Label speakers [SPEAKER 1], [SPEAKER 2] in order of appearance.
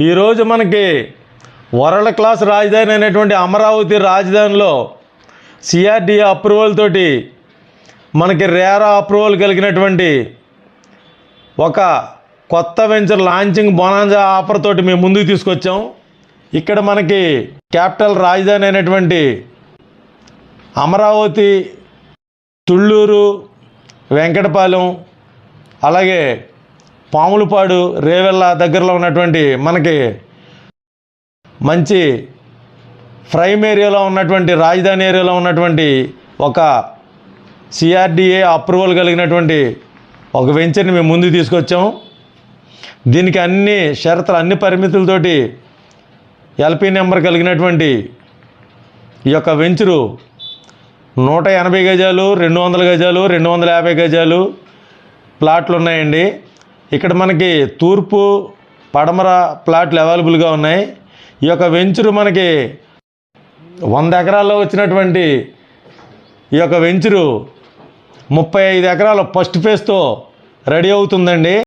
[SPEAKER 1] ఈరోజు మనకి world class రాజధాని అయినటువంటి అమరావతి రాజధానిలో సిఆర్డిఏ అప్రూవల్ తోటి మనకి రేరా అప్రూవల్ కలిగినటువంటి ఒక కొత్త వెంచర్ లాంచింగ్ బొనాంజా ఆఫర్ తోటి మేము ముందుకు తీసుకొచ్చాం. ఇక్కడ మనకి క్యాపిటల్ రాజధాని అయినటువంటి అమరావతి, తుళ్ళూరు, వెంకటపాలెం, అలాగే పాములపాడు, రేవెల్ల దగ్గరలో ఉన్నటువంటి మనకి మంచి ప్రైమ్ ఏరియాలో ఉన్నటువంటి రాజధాని ఏరియాలో ఉన్నటువంటి ఒక సిఆర్డిఏ అప్రూవల్ కలిగినటువంటి ఒక వెంచర్ని మేము ముందుకు తీసుకొచ్చాం. దీనికి అన్ని షరతులు, అన్ని పరిమితులతోటి ఎల్పి నెంబర్ కలిగినటువంటి ఈ యొక్క వెంచరు 180 గజాలు, 200 గజాలు, 250 గజాలు ప్లాట్లు ఉన్నాయండి. ఇక్కడ మనకి తూర్పు, పడమర ప్లాట్లు అవైలబుల్గా ఉన్నాయి. ఈ యొక్క వెంచరు మనకి 100 ఎకరాల్లో వచ్చినటువంటి ఈ యొక్క వెంచరు 35 ఎకరాలు ఫస్ట్ ఫేజ్తో రెడీ అవుతుందండి.